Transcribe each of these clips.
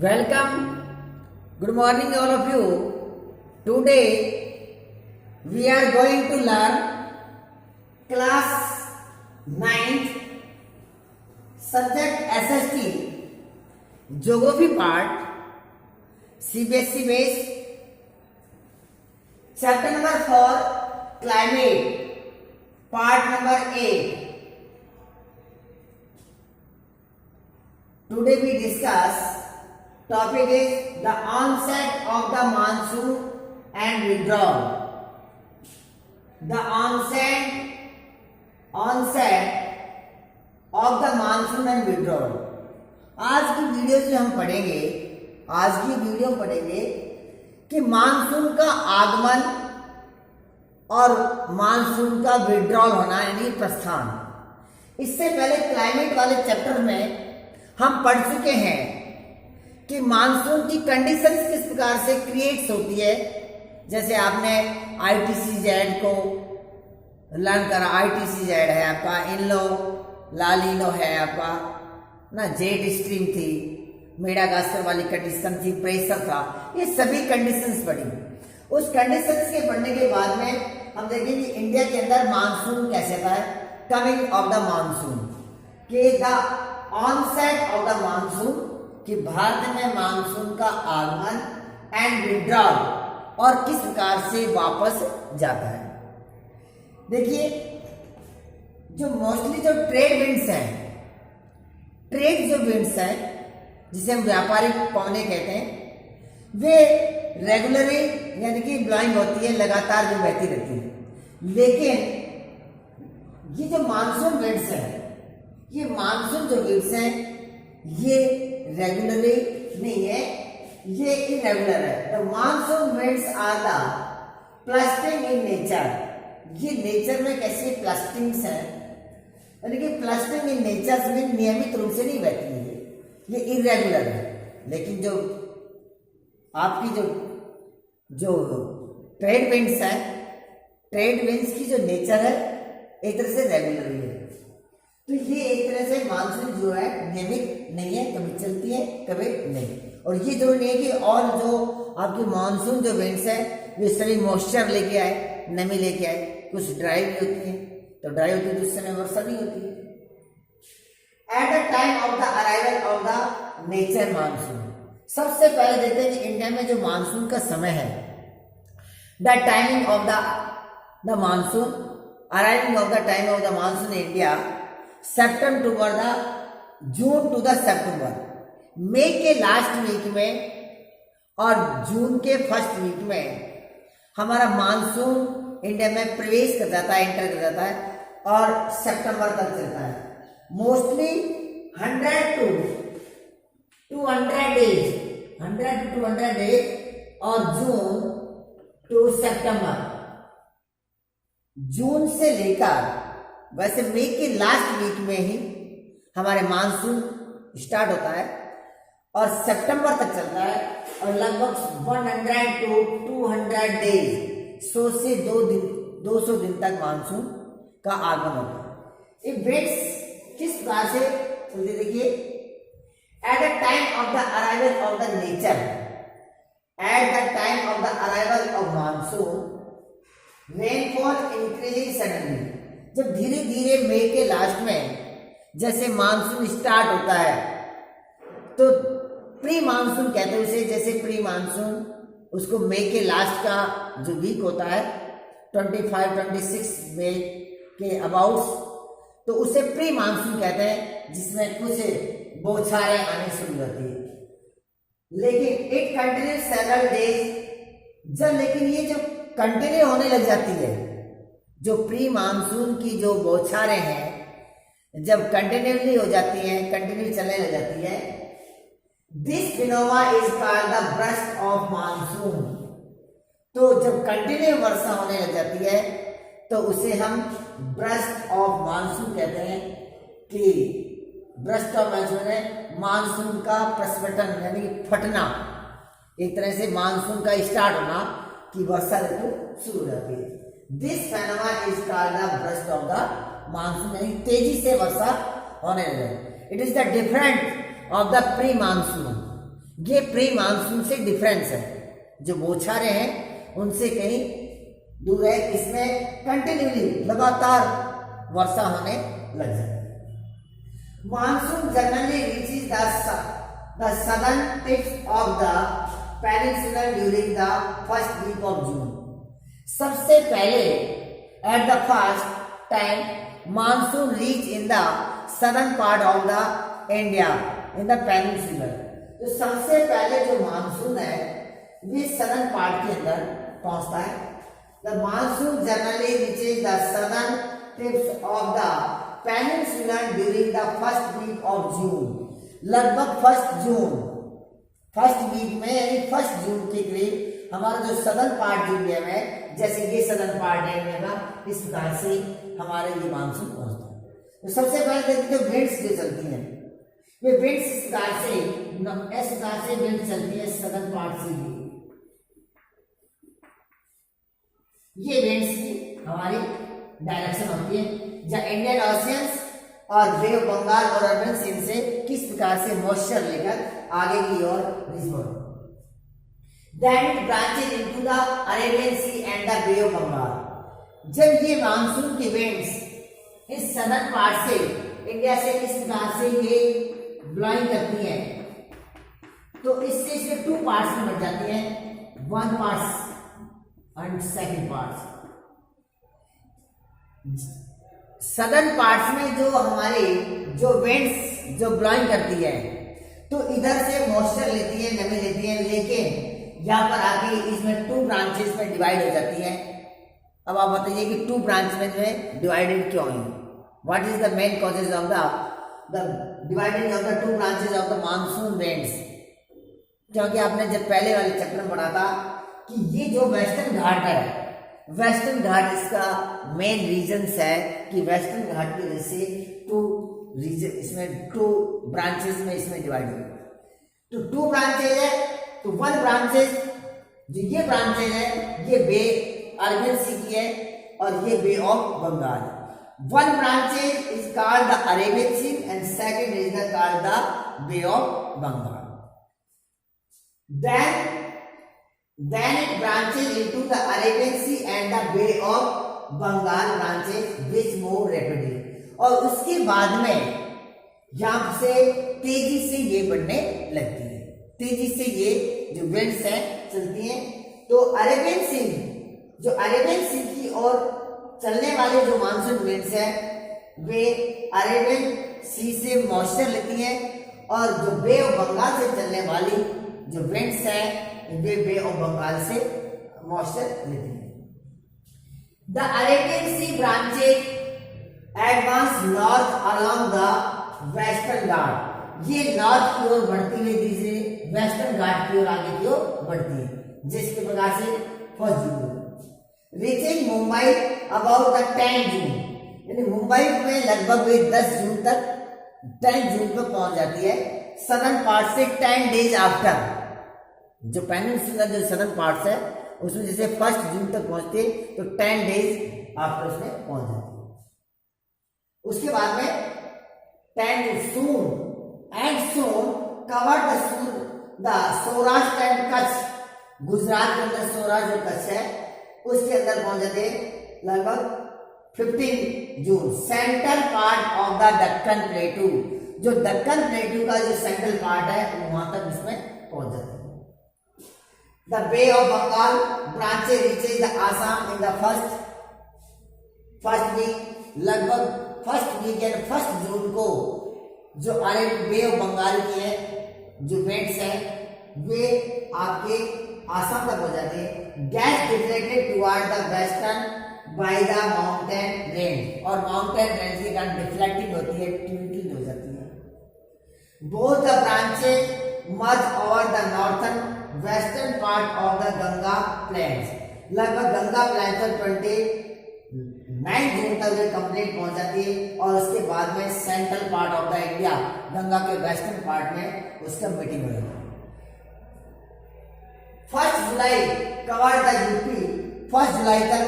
Welcome. Good morning, all of you. Today we are going to learn class 9th subject SST Geography part CBSE base chapter number 4 climate part number 8. Today we discuss topic is the onset of the monsoon and withdrawal. The onset of the monsoon and withdrawal. आज की video से हम पढ़ेंगे कि monsoon का आगमन और monsoon का विड्रॉल होना यानी प्रस्थान। इससे पहले क्लाइमेट वाले चैप्टर में हम पढ़ चुके हैं कि मानसून की कंडीशंस किस प्रकार से क्रिएट्स होती है। जैसे आपने ITCZ को लर्न करा। ITCZ है आपका, इनलो लालिनो है आपका ना, जेट स्ट्रीम थी, मेडागास्कर वाली कंडीशन थी, प्रेशर था, ये सभी कंडीशंस पढ़ी। उस कंडीशंस के पढ़ने के बाद में हम देखेंगे कि इंडिया के अंदर मानसून कैसे था, कमिंग ऑफ द मानसून, कि the onset of the monsoon, कि भारत में मानसून का आगमन एंड विड्रॉल और किस प्रकार से वापस जाता है। देखिए, जो मोस्टली जो ट्रेड विंड्स हैं, ट्रेड जो विंड्स हैं जिसे हम व्यापारिक पवने कहते हैं, वे रेगुलरली यानी कि ब्लोइंग होती है, लगातार जो बहती रहती है। लेकिन ये जो मानसून विंड्स हैं, ये मानसून जो विंड्स हैं ये रेगुलरली नहीं है, ये इरेगुलर है। The monsoon winds are the pulsating in nature. ये नेचर में कैसे प्लस्टिंग्स हैं, यानी कि प्लस्टिंग इन नेचर में नियमित रूप से नहीं बहती है, ये इरेगुलर है। लेकिन जो आपकी जो ट्रेड विंड्स है, ट्रेड विंड्स की जो नेचर है एक तरह से रेगुलर है। तो ये एक तरह से मानसून जो है नियमित नहीं है, कभी चलती है कभी नहीं। और ये जरूरी नहीं है कि और जो आपकी मानसून जो विंड्स है वे सभी मॉइस्चर लेके आए, नमी लेके आए। कुछ ड्राई भी होती है, तो ड्राई होती है तो उस समय वर्षा नहीं होती है। At the time of the arrival of the nature monsoon, सबसे पहले देखते हैं कि इंडिया में जो मानसून का समय है, the timing of the monsoon, arriving of the time of the monsoon in India, September to the June to the September, मई के लास्ट वीक में और जून के फर्स्ट वीक में हमारा मानसून इंडिया में प्रवेश कर जाता है, एंटर कर जाता है और सितंबर तक चलता है। मोस्टली 100 to 200 डेज और जून टू सितंबर, जून से लेकर वैसे मई के लास्ट वीक में ही हमारे मानसून स्टार्ट होता है और सितंबर तक चलता है और लगभग 100 to 200 डेज, 100 से 200 दिन तक मानसून का आगमन होता है। ये विंड्स किस प्रकार से चलते, देखिए, at the time of the arrival of the nature, at the time of the arrival of monsoon, rainfall increasing suddenly. जब धीरे धीरे मई के लास्ट में जैसे मानसून स्टार्ट होता है तो प्री मानसून कहते हैं उसे। जैसे प्री मानसून उसको मई के लास्ट का जो वीक होता है 25-26 मई के अबाउट, तो उसे प्री मानसून कहते हैं, जिसमें कुछ बौछारें आने शुरू होती है। लेकिन इट कंटिन्यू सेवरल डेज, जब लेकिन ये जो कंटिन्यू होने लग जाती है, जो प्री मानसून की जो बौछारें हैं जब कंटिन्यूली हो जाती हैं, कंटिन्यू चलने लग जाती है, this phenomena is called the burst of monsoon. तो जब कंटिन्यू वर्षा होने लग जाती है तो उसे हम ब्रस्ट ऑफ मानसून कहते हैं, कि ब्रस्ट ऑफ मानसून है मानसून का प्रस्फुटन यानी फटना, एक तरह से मानसून का स्टार्ट होना कि वर्षा ऋतु शुरू हो जाती है। This phenomena is called the burst of the monsoon, यानी तेजी से वर्षा होने लगे। It is the different of the pre monsoon. ये प्री मानसून से डिफरेंस है, जो बौछारें हैं उनसे कहीं दूर है। इसमें कंटिन्यूली लगातार वर्षा होने लग जाती है। Monsoon generally reaches the southern tips of the peninsula during the first week of June. सबसे पहले at the first time monsoon reach in the southern part of the India in the peninsula. तो सबसे पहले जो monsoon है ये southern part के अंदर पहुंचता है। The monsoon generally reaches the southern tips of the peninsula during the first week of June. लगभग फर्स्ट वीक में यानी फर्स्ट जून के करीब हमारा जो सदर्न पार्ट इंडिया में, जैसे ये सदर्न पार्ट है इंडिया का, इस प्रकार से हमारे ये मानसून पहुंचता है। तो सबसे पहले देखते हैं विंड्स जो चलती हैं, ये विंड्स इस प्रकार से विंड चलती है सदर्न पार्ट से भी। ये विंड्स की हमारी डायरेक्शन होती है जहाँ इंडियन ओशियंस और बे ऑफ बंगाल और अरबियन सी से किस प्रकार से मॉइस्चर लेकर आगे की ओर रीच होती है। Then it branches into the Arabian Sea and the Bay of Bengal। जब ये मानसून की विंड्स इस सदर्न पार्ट से इंडिया से किस प्रकार से ये ब्लोइंग करती हैं, तो इससे इसे टू पार्ट्स में बट जाती हैं, one parts and second parts. Southern parts में जो हमारी जो विंड्स जो ब्लोइंग करती है तो इधर से मॉइस्चर लेती है, नमी लेती है, लेकिन यहाँ पर आके इसमें टू ब्रांचेस में डिवाइड हो जाती है। अब आप बताइए कि टू ब्रांच में जो है डिवाइडेड क्यों है? What is the main causes of the dividing of the two branches of the monsoon winds? क्योंकि आपने जब पहले वाले चैप्टर में पढ़ा था कि ये जो वेस्टर्न घाट है, वेस्टर्न घाट इसका मेन रीजंस है कि वेस्टर्न घाट की वजह से टू रीजन इसमें टू ब्रांचेस में इसमें डिवाइड हो। तो टू ब्रांचेज है, तो वन ब्रांचेज जो ये ब्रांचेज है ये बे अरबियन सी की है और ये bay of Bengal. One branches is called the Arabian sea and second is the called the bay of Bengal. Then it branches into the Arabian Sea and the Bay of Bengal branches which move rapidly। और उसके बाद में यहाँ से तेजी से ये बढ़ने लगती है, तेजी से ये जो विंड्स हैं चलती हैं। तो अरेबियन सी की ओर चलने वाले जो मानसून विंड्स हैं वे अरेबियन सी से मॉइस्चर लेती हैं, और जो बे ऑफ बंगाल से चलने वाली जो विंड्स हैं वे बे ऑफ बंगाल से मॉइस्चर लेती हैं। The Arabian sea branches advance north along the western घाट। ये नॉर्थ की ओर बढ़ती हुई धीरे वेस्टर्न घाट की ओर आगे की ओर बढ़ती है, जिसके प्रकार से first June reaching Mumbai about the 10 जून, यानी मुंबई में लगभग 10 जून तक 10 जून पर पहुंच जाती है। सदर्न पार्ट से 10 डेज आफ्टर, जो पेनिनसुला जो सदर्न पार्ट है उसमें जैसे फर्स्ट जून तक पहुंचते तो 10 डेज आफ्टर उसमें पहुंच जाती है। उसके बाद में 10 soon covered the Saurashtra and Kutch. Gujarat के अंदर सौराष्ट्र जो कच्छ है उसके अंदर पहुंच जाते लगभग 15 June. Central part of the Deccan plateau, जो दक्कन प्लेटू का जो सेंट्रल पार्ट है वहां तक इसमें पहुंच जाते हैं। The bay of Bengal branches reaches the Assam in the first week. लगभग फर्स्ट वीक यानी फर्स्ट जून को जो बे ऑफ बंगाल की है जो विंड्स है वे आपके आसाम तक हो जाते हैं। Gets deflected toward the western by the mountain range, और माउंटेन रेंज के कारण डिफ्लेक्टिंग होती है, ट्विंकलिंग हो जाती है। Both the branches merge over the northern western part of the Ganga plains. लगभग गंगा प्लेन्स पर 29 जून तक वे कंप्लीट पहुंच जाती है, और उसके बाद में central part of the India Ganga के वेस्टर्न पार्ट में उसका मीटिंग हो जाती है। 1 जुलाई कवर द यूपी। 1 जुलाई तक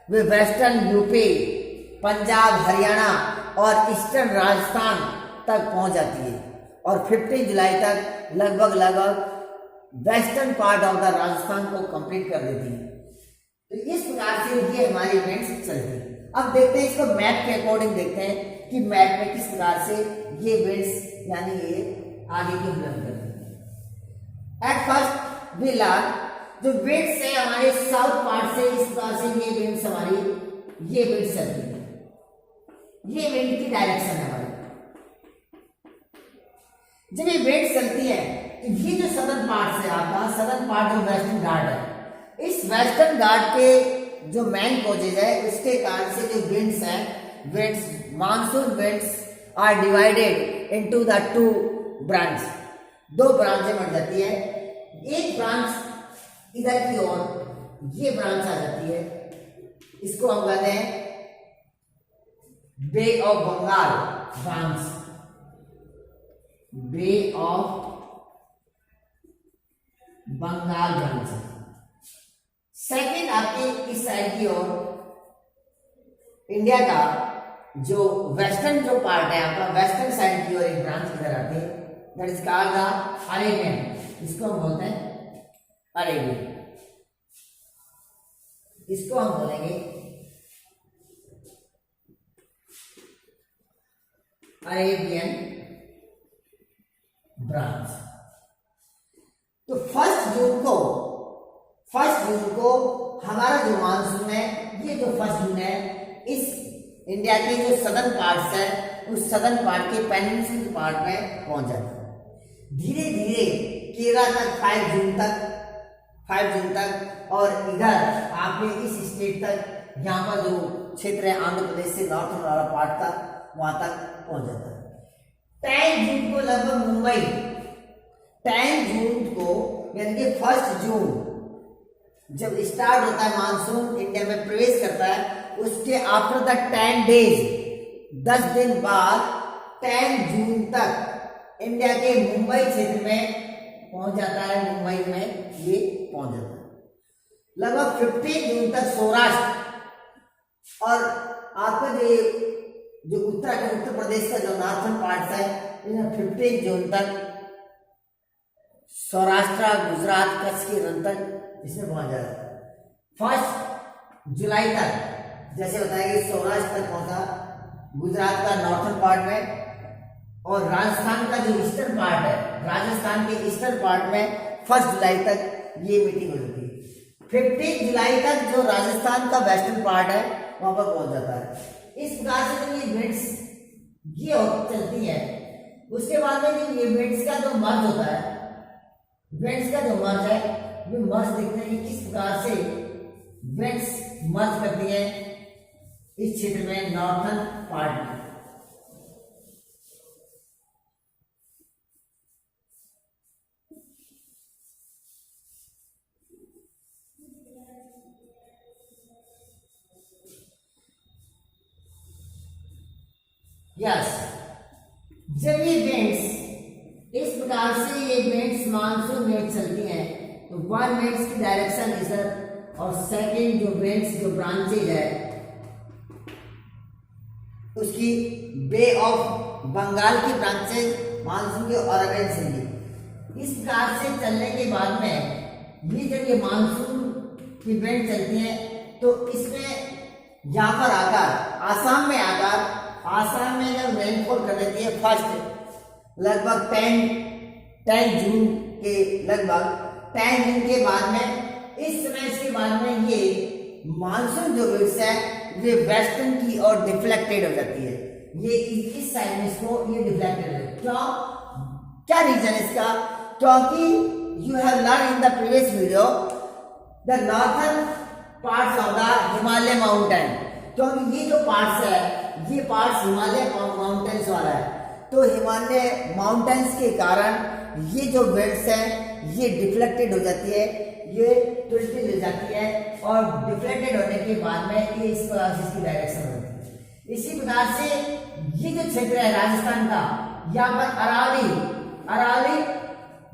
वे वेस्टर्न यूपी, पंजाब, हरियाणा और ईस्टर्न राजस्थान तक पहुंच जाती है। और 15 जुलाई तक लगभग western part of the Rajasthan को कंप्लीट कर देती है। तो इस प्रकार से ये हमारी इवेंट्स चलती है। अब देखते हैं इसको मैप के अकॉर्डिंग देखते हैं कि मैप में किस प्रकार से ये इवेंट्स यानी ये आगे की उपलब्ध करती है। एट फर्स्ट वी लर्न जो इवेंट्स है हमारे साउथ पार्ट से इस प्रकार से ये इवेंट्स हमारी ये इवेंट्स चलती है। ये इवेंट की डायरेक्शन है हमारी। जब ये इवेंट्स चलती है तो ये जो सदर्न पार्ट से आपका सदर्न पार्ट जो वेस्टर्न घाट है, इस वेस्टर्न घाट के जो मेन कॉजेज है उसके कारण से जो विंड्स हैं, winds monsoon winds are divided into the two branch, दो ब्रांचें बन जाती है। एक ब्रांच इधर की ओर ये ब्रांच आ जाती है, इसको हम कहते हैं bay of Bengal branch, bay of Bengal branch. Second आपके इस साइड की ओर इंडिया का जो वेस्टर्न जो पार्ट है आपका वेस्टर्न साइड की ओर एक ब्रांच इधर आती है, that is called the Arabian, इसको हम बोलते हैं अरेबियन, इसको हम बोलेंगे अरेबियन ब्रांच। तो फर्स्ट जून को हमारा जो मानसून है, ये जो फर्स्ट जून है इस इंडिया के जो सदर्न पार्ट्स है उस सदर्न पार्ट के पेनिनसुलर पार्ट में पहुंच जाता है। धीरे धीरे केरल तक 5 जून तक और इधर आपके इस स्टेट तक, यहाँ पर जो क्षेत्र है आंध्र प्रदेश से नॉर्थ वाला पार्ट तक वहां तक पहुंच जाता है। 10 जून को लगभग मुंबई, 10 जून को यानी कि 1 जून जब स्टार्ट होता है मानसून इंडिया में प्रवेश करता है, उसके आफ्टर द 10 डेज 10 दिन बाद 10 जून तक इंडिया के मुंबई क्षेत्र में पहुंच जाता है। मुंबई में ये पहुंच जाता है। लगभग 15 जून तक सौराष्ट्र और आपका जो उत्तर प्रदेश का जो नॉर्थन पार्ट है, 15 जून तक सौराष्ट्र, गुजरात, कच्छ के रन तक इसमें पहुंच जाता है। 1 जुलाई तक जैसे बताया कि सौराष्ट्र तक पहुंचा, गुजरात का नॉर्थन पार्ट में, और राजस्थान का जो ईस्टर्न पार्ट है, राजस्थान के ईस्टर्न पार्ट में 1 जुलाई तक ये मीटिंग हो जाती है। 15 जुलाई तक जो राजस्थान का वेस्टर्न पार्ट है वहां पर पहुंच जाता है। इस प्रकार से जो ये इवेंट्स ये चलती है, उसके बाद में जो इवेंट्स का जो मर्ज होता है, इवेंट्स का जो मर्ज है ये मर्ज देखते हैं कि किस प्रकार से इवेंट्स मर्ज करती है इस क्षेत्र में नॉर्थन पार्ट में। यस, जब ये विंड्स इस प्रकार से ये विंड्स मानसून विंड्स चलती हैं तो वन विंड्स की डायरेक्शन इधर और सेकंड जो विंड्स जो ब्रांचेज है उसकी बे ऑफ बंगाल की ब्रांचेज मानसून के अरेबियन से इस प्रकार से चलने के बाद में ये जब ये मानसून की विंड चलती है तो इसमें यहाँ पर आकर आसाम में जब रेनफॉल कर देती है फर्स्ट लगभग 10 जून के लगभग 10 जून के बाद में इस समय इसके बाद में ये मानसून जो विंड्स है ये वेस्टर्न की ओर डिफ्लेक्टेड हो जाती है। ये इस साइड में इसको ये डिफ्लेक्टेड है। क्यों? क्या रीजन इसका? क्योंकि you have learn in the previous video the northern parts of the Himalaya mountain, क्योंकि ये जो पार्ट्स है ये पार्ट्स हिमालय माउंटेन्स वाला है, तो हिमालय माउंटेन्स के कारण ये जो विंड्स हैं ये डिफ्लेक्टेड हो जाती है, ये ट्विस्टेड हो जाती है और डिफ्लेक्टेड होने के बाद में ये इस प्रकार से इसकी डायरेक्शन होती है। इसी प्रकार से ये जो क्षेत्र है राजस्थान का, यहाँ पर अरावली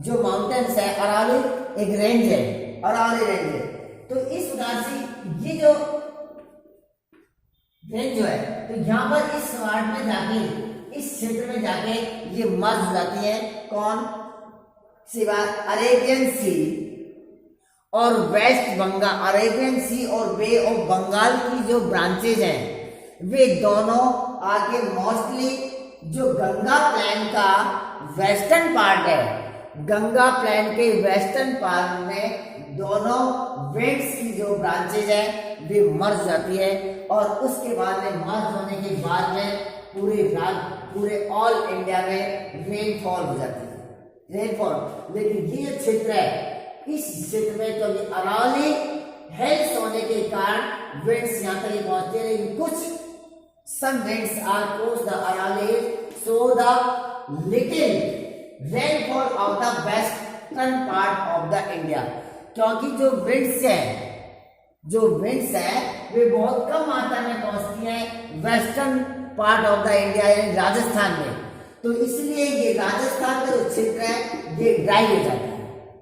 जो माउंटेन्स है, अरावली एक रेंज है, अरावली रेंज है, तो इस प्रकार से ये जो रेंज जो है तो यहाँ पर इस पार्ट में जाके इस क्षेत्र में जाके ये मर्ज हो जाती है। कौन सी बात? अरेबियन सी और वेस्ट बंगाल, अरेबियन सी और बे ऑफ बंगाल की जो ब्रांचेज हैं वे दोनों आगे मोस्टली जो गंगा प्लेन का वेस्टर्न पार्ट है, गंगा प्लेन के वेस्टर्न पार्ट में दोनों विंड्स की जो ब्रांचेज है वे मर्ज जाती है और उसके बाद में मर्ज होने के बाद में पूरे ऑल इंडिया में रेनफॉल हो जाती है, रेनफॉल। लेकिन ये जो क्षेत्र है, इस क्षेत्र में कभी अरावली हिल्स होने के कारण विंड्स यहाँ तक पहुंचते हैं, लेकिन कुछ some winds are close the Aravalli, so the little rainfall of the western part of the India, क्योंकि जो winds है वे बहुत कम मात्रा में पहुंचती हैं western part of the India यानी राजस्थान में, तो इसलिए ये राजस्थान का जो क्षेत्र है ये ड्राई हो जाता है।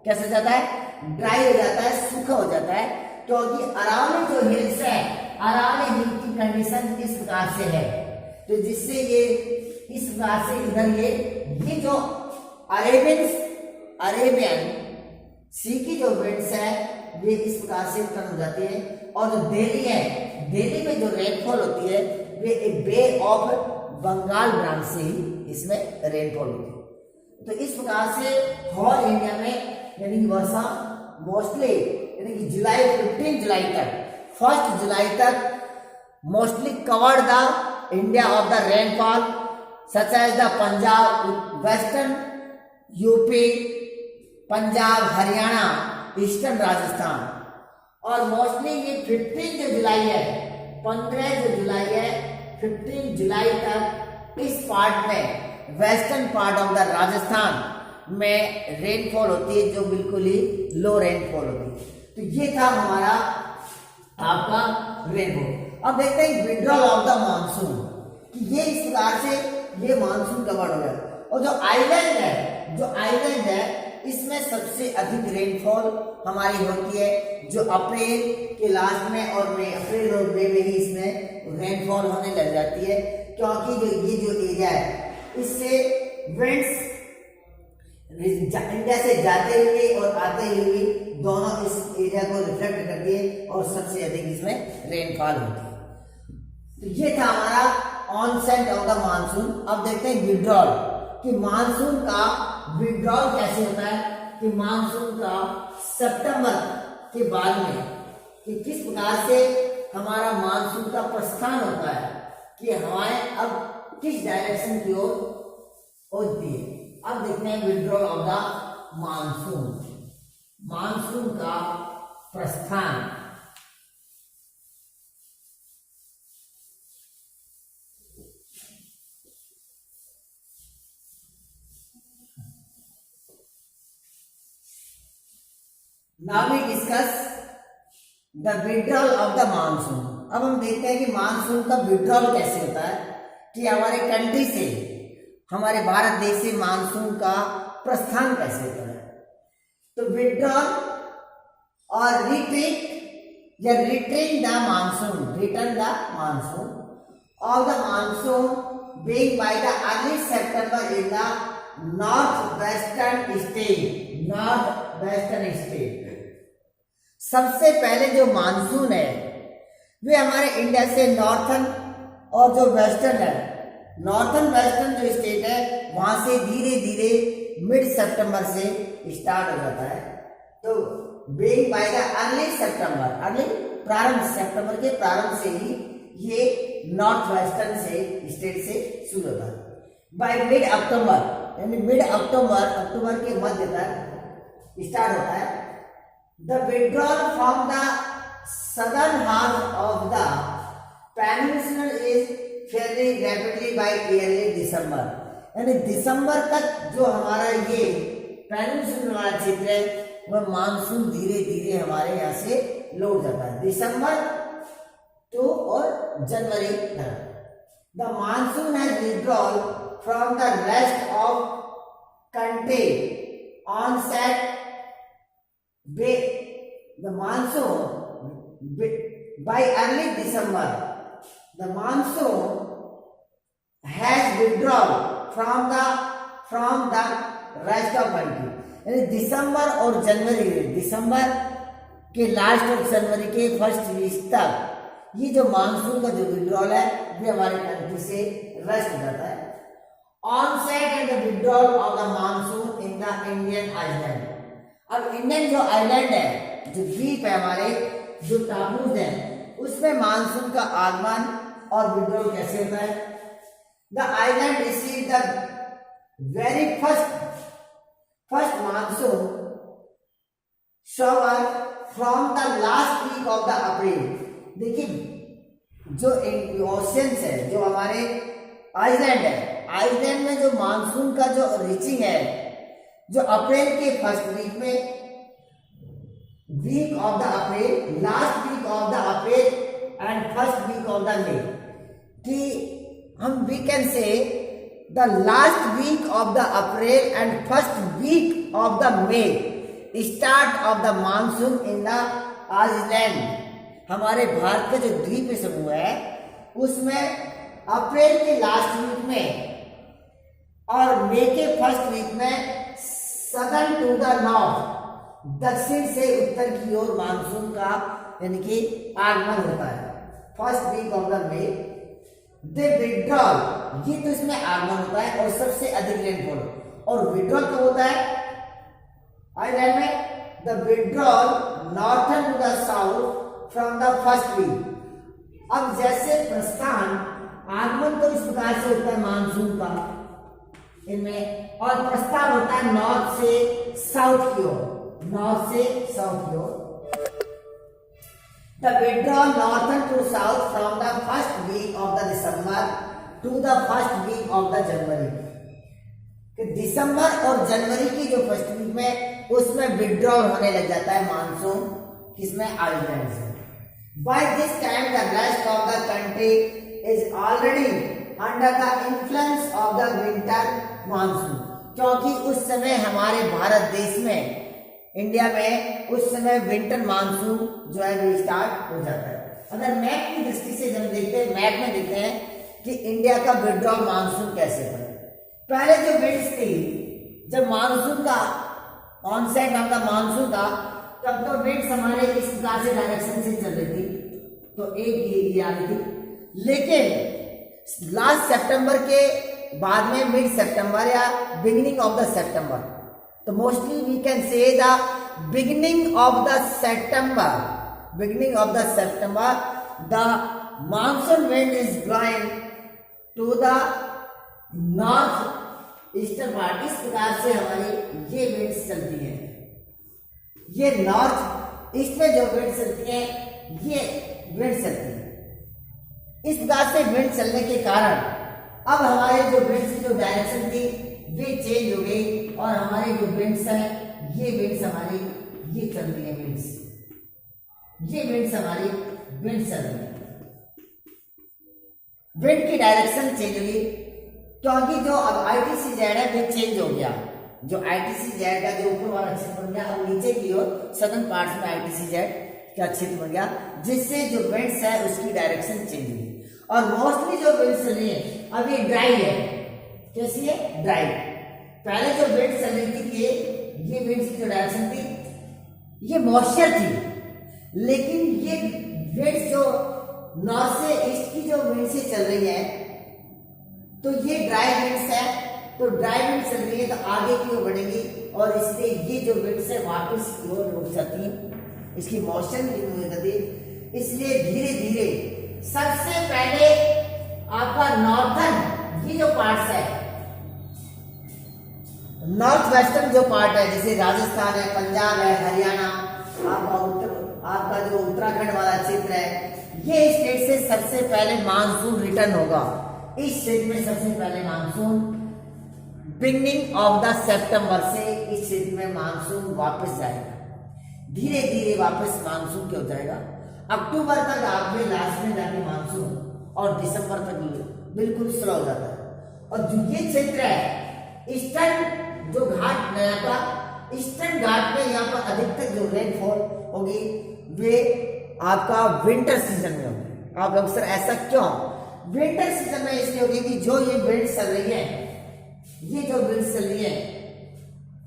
कैसे हो जाता है? ड्राई हो जाता है, सूखा हो जाता है, क्योंकि अरावली जो हिल्स है, अरावली हिल की कंडीशन इस प्रकार से है, तो जिससे ये इस प्रकार से इधर ये जो अरेबियन सी की जो विंड्स है वे इस प्रकार से उत्पन्न हो जाती है। और जो दिल्ली है, दिल्ली में जो रेनफॉल होती है वे एक बे ऑफ बंगाल ब्रांच से ही इसमें रेनफॉल होती है। तो इस प्रकार से होल इंडिया में यानी कि वर्षा मोस्टली यानी कि 15 जुलाई तक 1 जुलाई तक mostly covered the India of the rainfall such as the Punjab, western UP, Punjab, Haryana, eastern Rajasthan. और मोस्टली ये 15 जो जुलाई है, 15 जो जुलाई है, 15 जुलाई तक इस पार्ट में western part of the Rajasthan में रेनफॉल होती है जो बिल्कुल ही लो रेनफॉल होती है। तो ये था हमारा आपका रेनफॉल। अब देखते हैं विड्रॉल ऑफ द मानसून कि ये इस प्रकार से ये मानसून कवर हो गया। और जो आइलैंड है इसमें सबसे अधिक रेनफॉल हमारी होती है जो अप्रैल के लास्ट में और अप्रैल और मई में ही इसमें रेनफॉल होने लग जाती है, क्योंकि जो एरिया है इससे विंड्स इंडिया से जाते हुए और आते हुए दोनों इस एरिया को रिफ्लेक्ट करती है और सबसे अधिक इसमें रेनफॉल होती है। तो ये था हमारा ऑनसेट ऑफ द मानसून। अब देखते हैं विड्रॉल कि मानसून का विड्रॉल कैसे होता है, कि मानसून का सितंबर के बाद में कि किस प्रकार से हमारा मानसून का प्रस्थान होता है कि हवाएं अब किस डायरेक्शन की ओर होती है। अब देखते हैं withdrawal of the monsoon, monsoon का प्रस्थान। Now we discuss the withdrawal of the monsoon. अब हम देखते हैं कि मानसून का विड्रॉल कैसे होता है, कि हमारे कंट्री से, हमारे भारत देश से मानसून का प्रस्थान कैसे होता है। तो विड्रॉल और रिट्रीट या retreat the monsoon, return the monsoon of the monsoon being by the early September in the north western state. सबसे पहले जो मानसून है वे हमारे इंडिया से नॉर्थन और जो वेस्टर्न है, नॉर्थन वेस्टर्न जो स्टेट है वहां से धीरे धीरे मिड सितंबर से स्टार्ट हो जाता है। तो बीइंग बाय द अर्ली सितंबर के प्रारंभ से ही ये नॉर्थ वेस्टर्न से स्टेट से शुरू होता है। बाय मिड अक्टूबर यानी अक्टूबर के मध्य तक स्टार्ट होता है। The withdrawal from the southern half of the peninsula is fairly rapidly by early December, यानी दिसंबर तक जो हमारा ये पेनिनसुला वाला क्षेत्र है वह मानसून धीरे धीरे हमारे यहाँ से लौट जाता है, दिसंबर टू और जनवरी तक। The monsoon has withdrawal from the rest of country onset the monsoon by early December. The monsoon has withdrawal from the rest of country, यानी दिसंबर और जनवरी, दिसंबर के लास्ट और जनवरी के फर्स्ट वीक तक ये जो मानसून का जो विड्रॉल है ये हमारे कंट्री से रेस्ट हो जाता है। Onset and the withdrawal of the monsoon in the Indian island. अब इंडियन जो आइलैंड है, जो द्वीप है हमारे, जो टापूज हैं, उसमें मानसून का आगमन और विड्रॉल कैसे होता है? The island receive the very first monsoon shower from the last week of the अप्रैल। देखिए जो ओशियंस है, जो हमारे आइलैंड है, आइलैंड में जो मानसून का जो रीचिंग है, जो अप्रैल के फर्स्ट वीक में, week of the April, last week of the April and first week of the May, कि हम we can say the last week of the April and first week of the May start of the monsoon in the island. हमारे भारत का जो द्वीप समूह है उसमें अप्रैल के लास्ट वीक में और मई के फर्स्ट वीक में सदर्न टू द नॉर्थ, दक्षिण से उत्तर की ओर मानसून का यानी कि आगमन होता है। First week of the May they withdrawal, ये तो इसमें आगमन होता है और सबसे अधिक रेनफॉल। और विड्रॉल कब होता है आइलैंड में? The withdrawal northern to the south from the first week. अब जैसे प्रस्थान, आगमन तो इस प्रकार से होता है मानसून का इनमें, और प्रस्थान होता है नॉर्थ से साउथ की ओर, नॉर्थ से साउथ की ओर। The withdrawal northern to south from the first week of the December to the first week of the January. कि दिसंबर और जनवरी की जो फर्स्ट वीक में उसमें विड्रॉल होने लग जाता है मानसून, किसमें? आइलैंड से। By this time the rest of the country is already under the influence of the winter monsoon, क्योंकि उस समय हमारे भारत देश में, इंडिया में उस समय विंटर मानसून जो है वो स्टार्ट हो जाता है। अगर मैप की दृष्टि से जब देखते हैं, मैप में देखते हैं कि इंडिया का विड्रॉल मानसून कैसे होता है। पहले जो विंड्स थी, जब मानसून का ऑनसेट नाम का मानसून था, तब तो विंड्स हमारे इस प्रकार से डायरेक्शन से चल रही थी, तो एक ये आ रही थी। लेकिन लास्ट सितंबर के बाद में, मिड सितंबर या बिगिनिंग ऑफ द सितंबर, तो mostly we can say the beginning of the September, the monsoon wind is blowing to the north eastern part. इस प्रकार से हमारी ये विंड्स चलती है, ये नॉर्थ ईस्ट में जो विंड चलती है, ये विंड चलती है। इस प्रकार से विंड चलने के कारण अब हमारे जो विंड्स की जो डायरेक्शन थी वे चेंज हो गई, और हमारे जो विंड्स हैं, ये विंड्स हमारी ये चल रही है, ये विंड्स हमारी विंड चल रही है। विंड की डायरेक्शन चेंज हुई, क्योंकि जो अब ITCZ है वो चेंज हो गया। जो ITCZ का जो ऊपर वाला क्षेत्र बन गया, अब नीचे की ओर सदर्न पार्ट्स में ITCZ का क्षेत्र बन गया, जिससे जो विंड्स है उसकी डायरेक्शन चेंज हुई। और मोस्टली जो विंड्स चल रही है अब ये ड्राई है। कैसी है? ड्राई। पहले जो विंड्स चल रही थी, ये विंड्स की जो डायरेक्शन थी ये मॉइस्चर थी, लेकिन ये विंड्स जो नॉर्थ से ईस्ट की जो विंड से चल रही है, तो ये ड्राई विंड्स है। तो ड्राई विंड चल रही है तो आगे की ओर बढ़ेगी, और इसलिए ये जो विंड्स है वापस की ओर रुक जाती है, इसकी मोशन भी नहीं होती। इसलिए धीरे धीरे सबसे पहले आपका नॉर्थन ये जो पार्ट्स है, नॉर्थ वेस्टर्न जो पार्ट है, जैसे राजस्थान है, पंजाब है, हरियाणा, आपका जो उत्तराखंड वाला क्षेत्र है, ये स्टेट से सबसे पहले मानसून रिटर्न होगा। इस स्टेट में सबसे पहले मानसून बिगनिंग ऑफ द सितंबर से इस क्षेत्र में मानसून वापस जाएगा, धीरे धीरे वापस मानसून क्या हो जाएगा, अक्टूबर तक आपके लास्ट में जाके मानसून, और दिसंबर तक बिल्कुल स्लो हो जाता है। और जो ये क्षेत्र है ईस्टर्न जो घाट नया का, ईस्टर्न घाट में यहाँ पर अधिकतर जो रेनफॉल होगी वे आपका विंटर सीजन में होगी। आप अक्सर ऐसा क्यों? विंटर सीजन में इसलिए होगी कि जो ये विंड चल रही है, ये जो विंड चल रही है,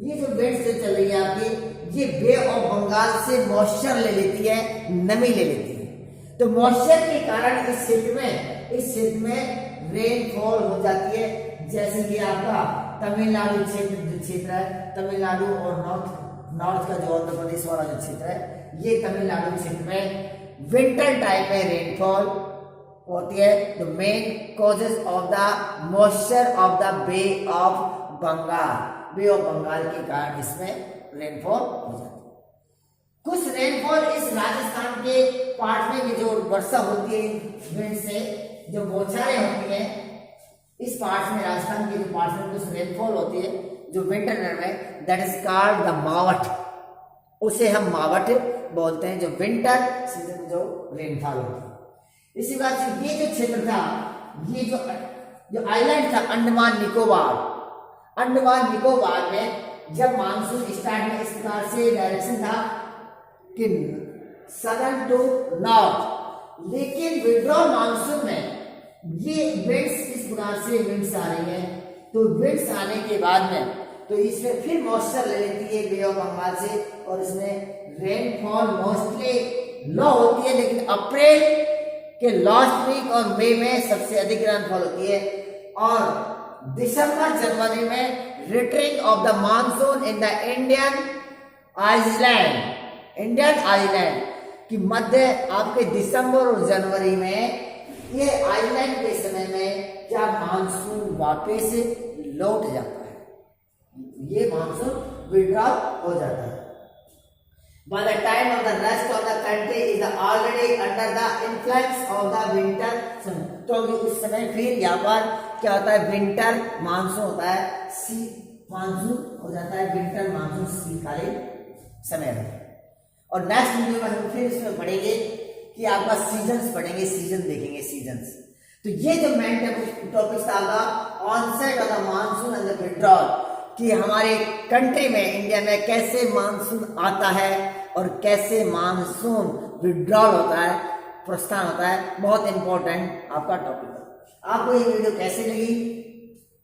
ये जो विंड जो चल रही है आपकी, ये बे ऑफ बंगाल से मॉइस्चर ले लेती है, नमी ले लेती है। तो मॉइस्चर के कारण इस क्षेत्र में रेनफॉल हो जाती है। जैसे कि आपका तमिलनाडु क्षेत्र है, तमिलनाडु और नॉर्थ का जो आंध्र प्रदेश वाला जो क्षेत्र है, ये तमिलनाडु क्षेत्र में विंटर टाइम में रेनफॉल होती है। The main causes of the moisture of the bay of Bengal के कारण इसमें रेनफॉल हो जाती है। कुछ रेनफॉल इस राजस्थान के पार्ट में भी जो वर्षा होती है विंड से, जो बौछारें होती हैं इस पार्ट में, राजस्थान के जो पार्ट में कुछ रेनफॉल होती है जो विंटर में, दैट इज कॉल्ड द मावट, उसे हम मावट बोलते हैं, जो विंटर सीजन जो रेनफॉल होती है। इसी बात से ये जो क्षेत्र था, ये जो आइलैंड था अंडमान निकोबार में जब मानसून स्टार्ट में इस प्रकार से डायरेक्शन था कि सदर्न टू नॉर्थ, लेकिन विड्रॉल मानसून में ये विंड्स इस प्रकार से विंड्स आ रही है, तो विंड्स आने के बाद में तो इसमें फिर मॉइस्चर ले लेती है बे ऑफ बंगाल से, और इसमें रेनफॉल मोस्टली लो होती है, लेकिन अप्रैल के लास्ट वीक और मई में सबसे अधिक रेनफॉल होती है, और दिसंबर जनवरी में returning of the monsoon in the Indian island की मध्य आपके दिसंबर और जनवरी में ये आइलैंड के समय में क्या मानसून वापस लौट जाता है, ये मानसून विड्रॉल हो जाता है। By the time of the rest of the country is already under the influence of the winter, तो उस समय फिर यहाँ पर क्या होता है, विंटर मानसून होता है, मानसून हो जाता है, विंटर मानसून शीतकालीन समय में। और नेक्स्ट वीडियो में हम फिर इसमें पढ़ेंगे कि आपका सीजन्स पढ़ेंगे, सीजन देखेंगे, सीजन्स। तो ये जो मेन टॉपिक्स था onset of the monsoon and the withdrawal, कि हमारे कंट्री में, इंडिया में कैसे मानसून आता है और कैसे मानसून विड्रॉल होता है, प्रस्थान होता है, बहुत इंपॉर्टेंट आपका टॉपिक है। आपको ये वीडियो कैसे लगी,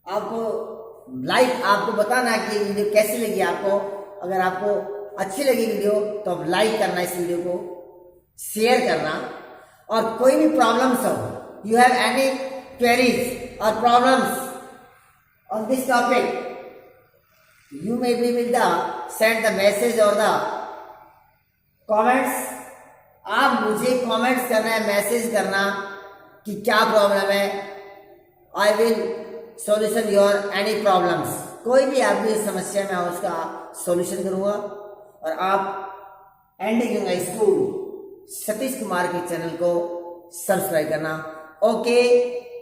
आपको बताना कि ये वीडियो कैसी लगी आपको। अगर आपको अच्छी लगी वीडियो तो आप लाइक करना, इस वीडियो को शेयर करना, और कोई भी प्रॉब्लम्स हो, यू हैव एनी क्वेरीज और problems on this topic, you may be will the send the message or the comments। आप मुझे कमेंट्स करना है, मैसेज करना कि क्या प्रॉब्लम है, I will solution your any problems, कोई भी आपकी समस्या में उसका सॉल्यूशन करूंगा। और आप एंडिंग स्कूल सतीश कुमार के चैनल को सब्सक्राइब करना। Okay,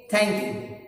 thank you.